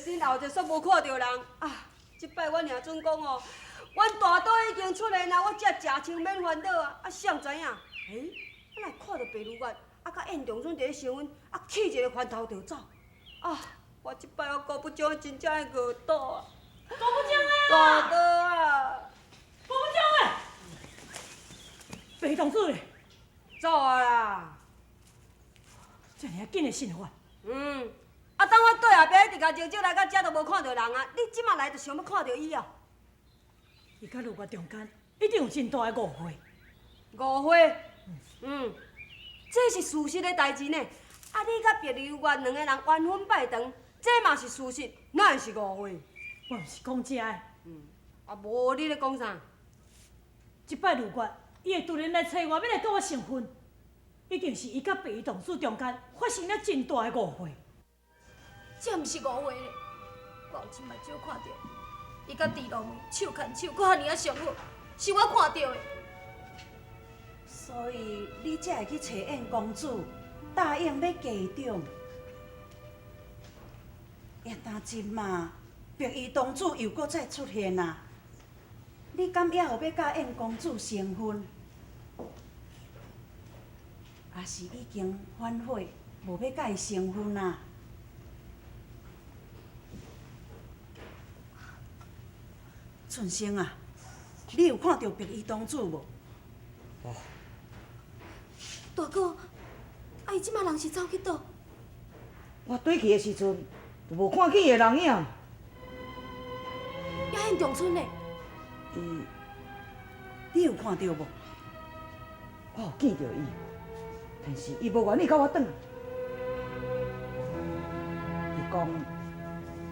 身后就煞无看到人啊！即摆阮娘准讲哦，阮大肚已经出来啦，我才食清免烦恼啊！啊，谁知影？我来看到白如月，啊，甲燕中春伫咧相吻，啊，起一个翻头就走。啊，我即摆顾不上真正的饿肚啊！顾不上的大哥啊！顾不上的，白同志嘞，走啊啦！这尔紧的信法。啊，等我对后壁一直甲招招来到遮都无看到人啊！你即马来就想要看到伊啊？伊甲如月中间一定有真大的误会。误会？这是事实的代志呢。啊，你甲白如月两个人缘分拜堂，这嘛是事实，哪会是误会？我毋是讲这个。啊，无你咧讲啥？即摆如月，伊会突然来找我，要来跟我成婚，一定是伊甲白衣同事中间发生了真大的误会。这毋是误会咧，我有即摆少看到，伊甲狄龙手牵手，搁遐尔啊相好，是我看到的。所以你才会去找燕公主，答应要嫁妆。一旦即马白衣公主又搁再出现啊，你敢还有要甲燕公主成婚？还是已经反悔，无要甲伊成婚啊？春生啊，你有看到白衣公主无？哦。大哥，啊伊即马人是走去倒？我倒去的时阵，就无看见伊的人影。也现中村呢？你有看到无？我有见到伊，但是伊无愿意甲我转来。伊讲，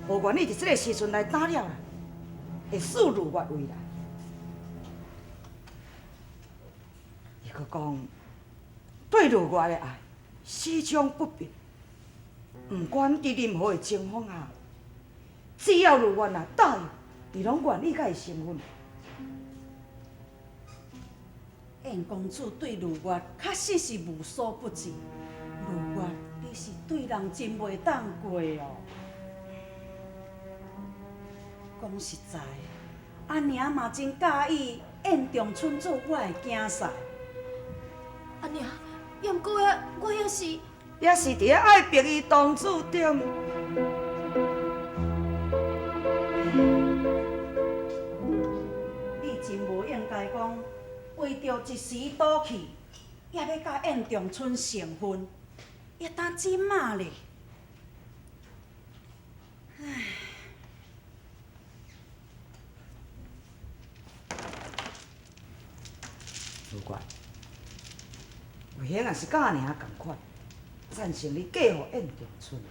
无愿意伫这个时阵来打扰啦，会视如月为难。伊阁讲，对如月的爱始终不变，不管伫任何的情况下，只要如月若答应，伊拢愿意甲伊成婚。燕公主对如月确实是无所不至，如月你是对人真袂当过哦。讲实在，阿娘嘛真介意燕中春做我的囝婿。阿娘，也毋过我也是伫咧爱白衣同志点。你真无应该讲，为着一时赌气，也要甲燕中春成婚，一旦即马咧。如月，有闲也是甲阿娘共款，赞成你嫁予燕中春。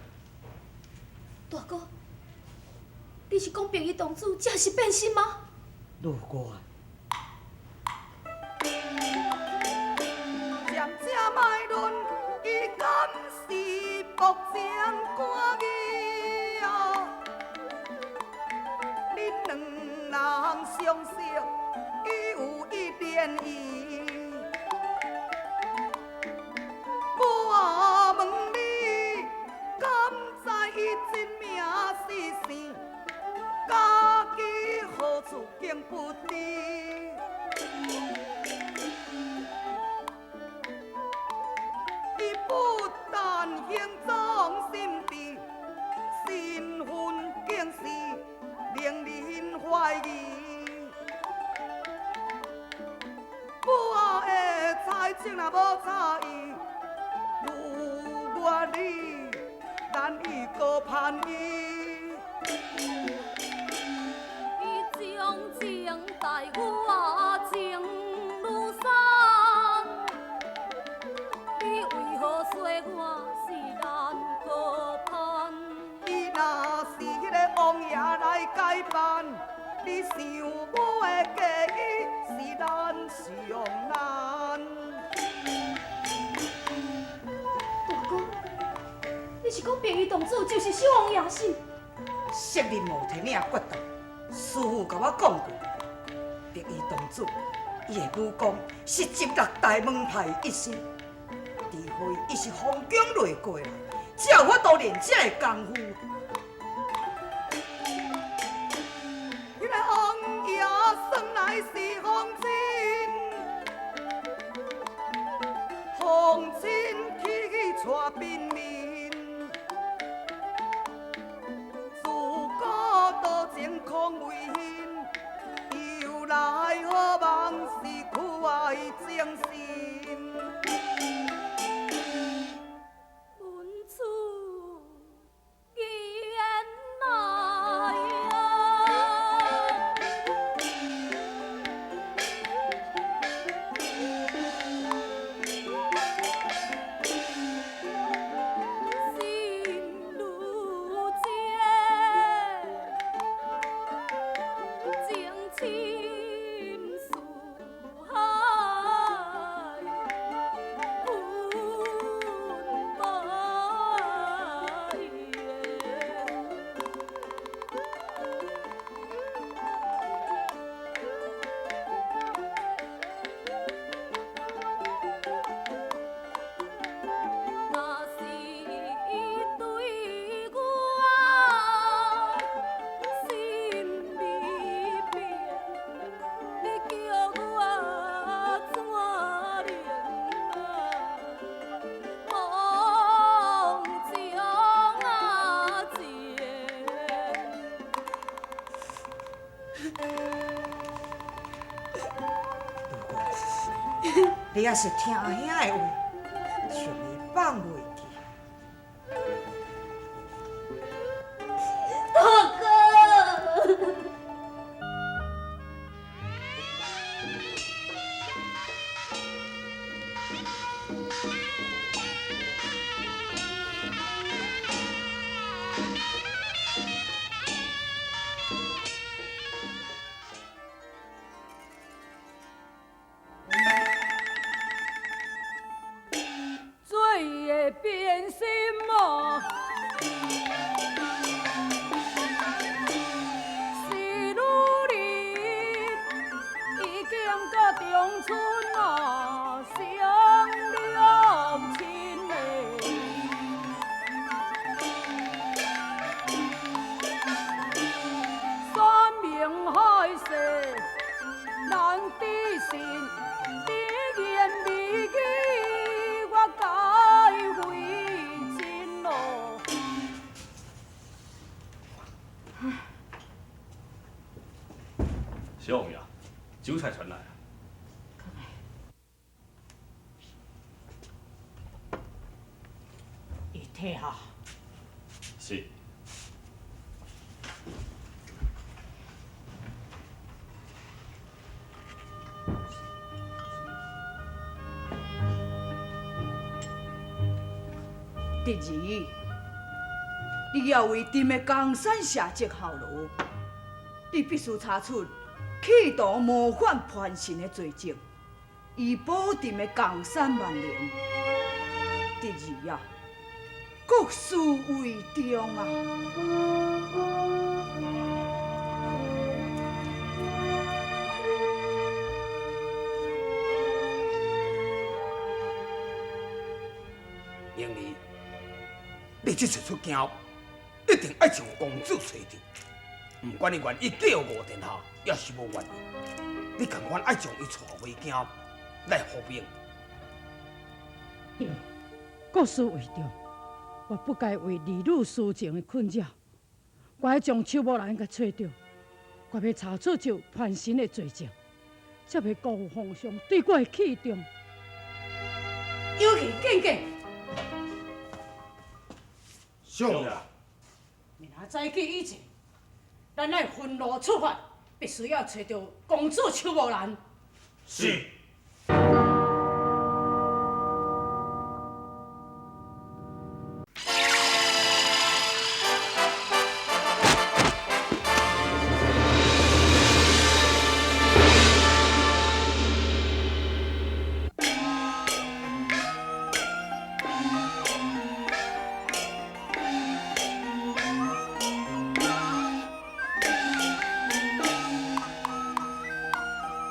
大哥，你是讲白衣同志真是变心吗？如月，渐渐卖论，伊敢是目前赶去啊？恁两人相识，已有一年伊。我问你，敢知伊真名是谁？家己何处竟不知？伊不但行踪心地，身份竟是令人怀疑。我的猜测若无差异，如月你难以高攀伊。伊将情待我情如山，你为何说我是难高攀？伊若是迄个王爷来改办，你想我的嫁衣是难上难。大哥，你是讲白衣同志就是小王爷是？昔日无提领决斗，师傅甲我讲过，白衣同志，伊的武功是集六大门派一身，除非伊是封疆内过来，才有法度练这个功夫。是皇亲，皇亲去带兵民，自古多情空为hin，又来何望是苦爱将心。文处言来心如结，情深似海，分不若是对我心未变，你叫我怎能梦中情？你也是听兄的话，就袂放袂记。大哥。水会变心魔，是女人已经到中村啊，相了亲的。山明海誓难抵信，甜言蜜语我该为真咯。小王爷，酒菜传来了。一体哈，是。第二，你要为朕的江山社稷效劳，你必须查出企图谋反叛臣的罪证，以保朕的江山万年。第二啊，国事为重啊！英儿，你这次出京，一定爱将公主找着。不管你愿意叫我殿下，也是无愿意，你同款爱将伊带回京来服兵。国事为重，我不该为儿女私情的困扰。我要将邱某兰给找到，我要查出这叛臣的罪证，才袂辜负皇上对我的器重。有气见见。小王爷，明仔早起以前，咱爱分路出发，必须要找到公主邱某兰。是。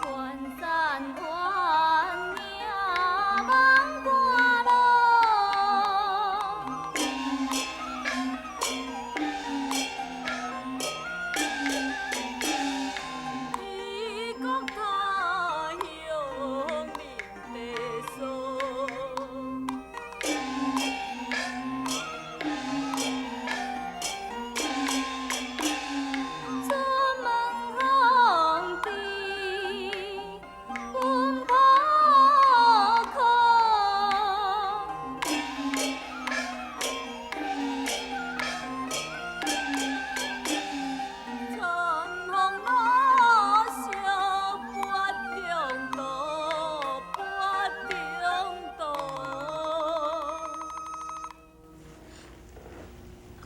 关山花。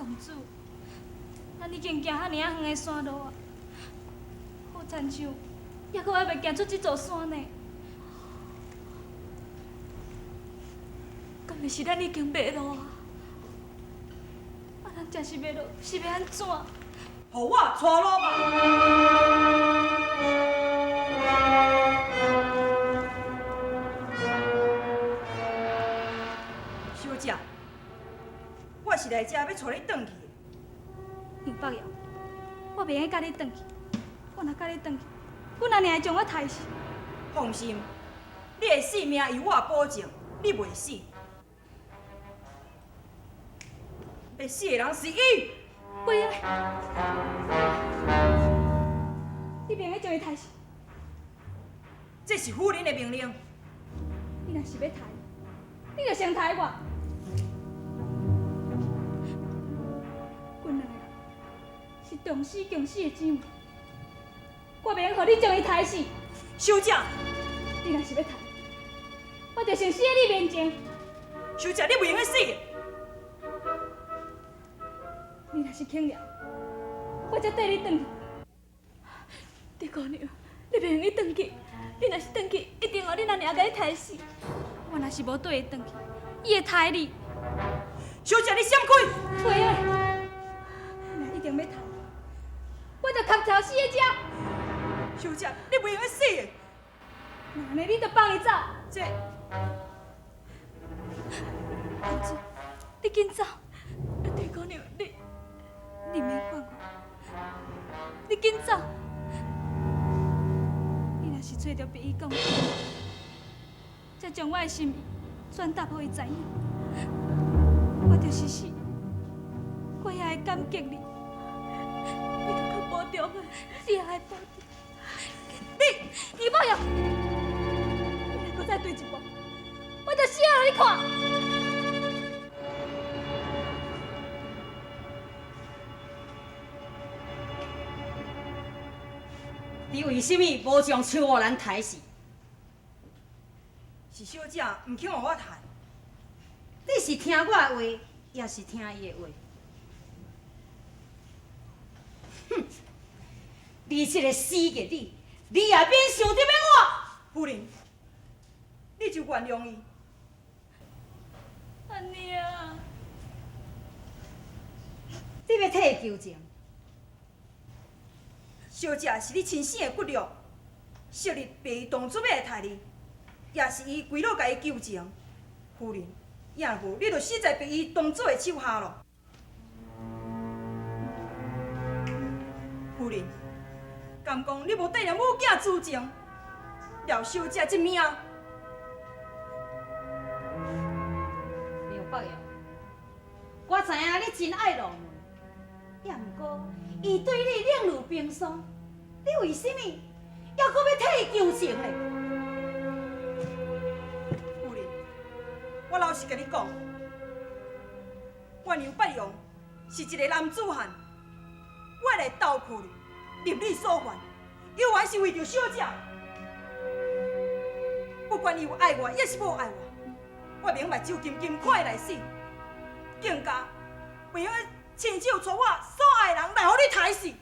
公主，咱已经行遐尔远的山路啊，好亲像还阁还袂行出这座山呢。敢会是咱已经迷路啊？咱真是迷路，是要安怎？互我带路吧。小姐，我是来这要带你转去的。杨伯瑶，我袂用甲你转去，我若甲你转去，阮阿娘会将我杀死。放心，你的性命由我保证，你袂死。会死的人是伊。不用，你袂用将伊杀死。这是夫人的命令。你若是要杀，你就先杀我。阮两个是同死共死的姊妹，我袂用互你将伊杀死。小姐，你若是要杀，我就先死在你面前。小姐，你袂用去死。你若是肯了，我才带你转去。狄姑娘，你袂用去转去，你若是转去，一定互你阿娘甲你杀死。我若是无带伊转去，伊会杀你。小姐，你闪开！袂用，你若一定要杀，我就头条死在这。小姐，你袂用去死的。那安尼你就放伊走。这公主，你紧走。狄姑娘，你免管我，你紧走。你若是找到别伊讲，才将我的心意转达予伊知影，我就是死，我也会感激你。你着去保重啊，你也会保重。你不要，你若搁再对一步，我就死互你看。你为什么无将秋无兰杀死？是小姐唔肯互我杀。你是听我的话，也是听伊的话？哼！你这个死个你也免想得要夫人，你就原谅伊。阿娘，我，你要替伊求情。小姐是你亲生的骨肉，昔日被伊当作要来杀你，也是伊规路甲伊求情。夫人，要无你就死在被伊当作的手下咯。夫人，敢讲你无带着母囝之情，了小姐这命？杨伯瑶，我知影你真爱龙门，也毋过伊对你冷如冰霜，你为什么还阁要替伊求情呢？夫人，我老实甲你讲，我杨伯阳是一个男子汉，我来斗苦你，入你所愿，有完是为着小姐。不管伊有爱我，也是无爱我，我明目睭金金看伊来死，更加袂用亲手带我所爱的人来互你杀死。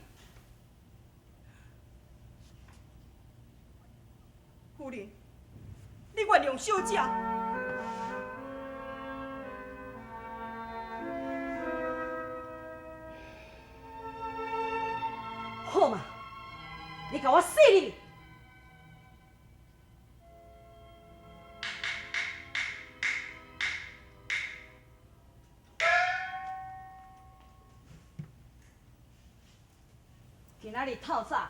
夫人，你原谅小姐。好嘛，你甲我死你！今仔日透早，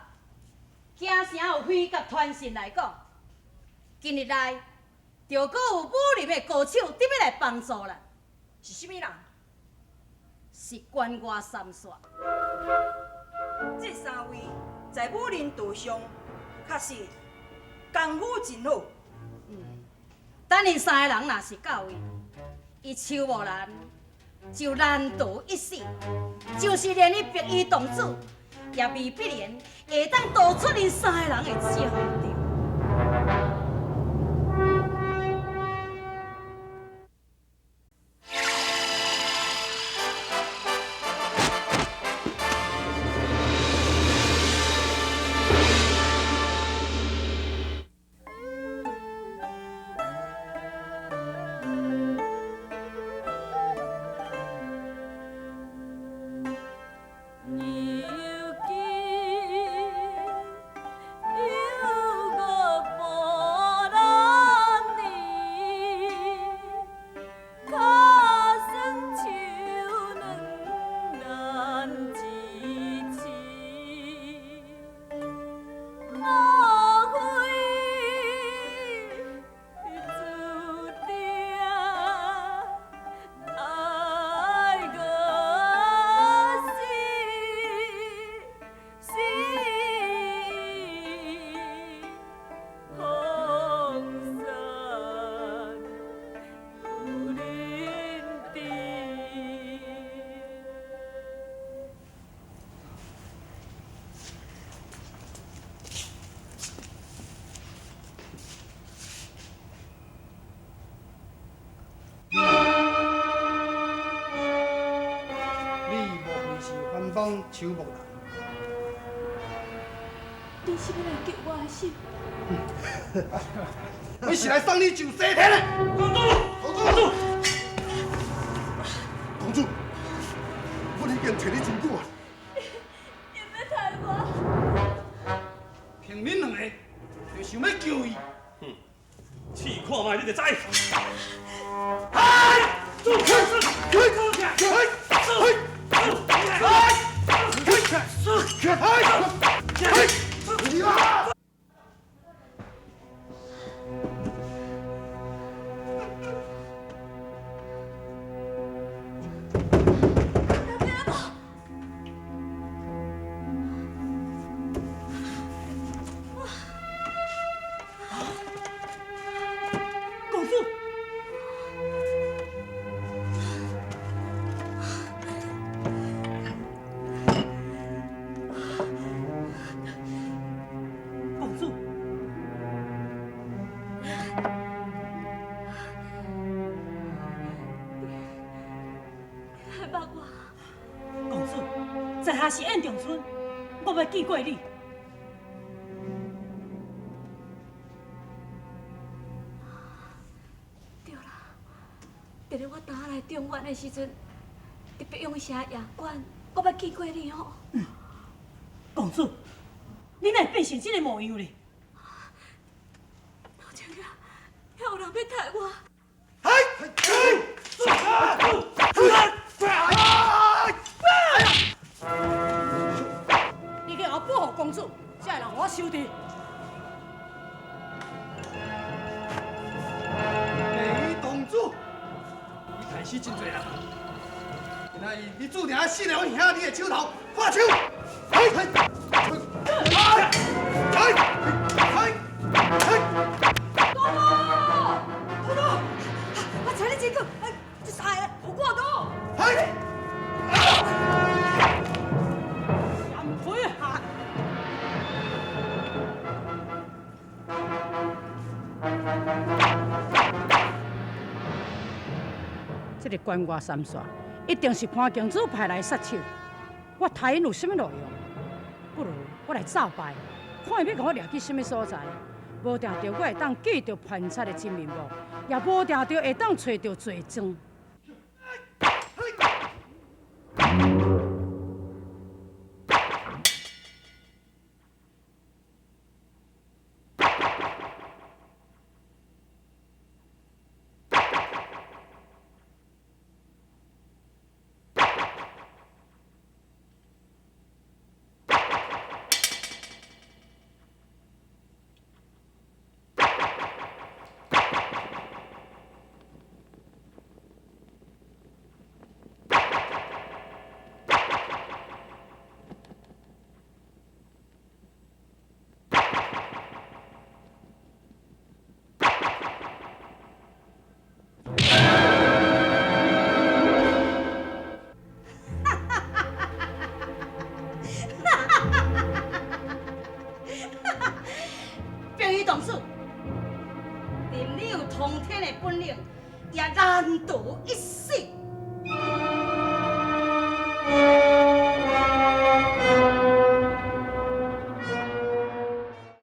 京城有飞鸽传信来讲，今日来就阁有武林的高手特别来帮助咱，是甚物人？是关外三煞。这三位在武林道上，确实功夫真好。等因三个人若是到位，伊邱无兰就难逃一死，就是连伊逼伊动主，也未必然会当逃出因三个人的掌着。东方秋木兰。你是要来救我的性？我是来送你上西天的。公主，公主，公主，我已经找你真久啊。你要杀我？平民两个就想要救伊。试看卖，你就知。公主，公主，还帮我？公主，在下是燕长春，我要记过你。对啦，伫咧我倒来中原的时阵，特别用城夜馆，我要记过你吼。公主，你哪会变成这个模样咧？好像呀，有人要杀我。你给我保护公主，才会让我收地。美公主，你害死真多人，今仔日你注定要死了我兄弟的手头，挂手！我找你真久，这杀的，好我多。难配合。这个关外三煞一定是潘公主派来杀手。我睇因有什么路用？不如我来诈败，看伊要甲我掠去什么所在。无定着我会当记着潘贼的真面目，也无定着会当找着罪证。平于同事，任你有通天的本领，也难逃一死。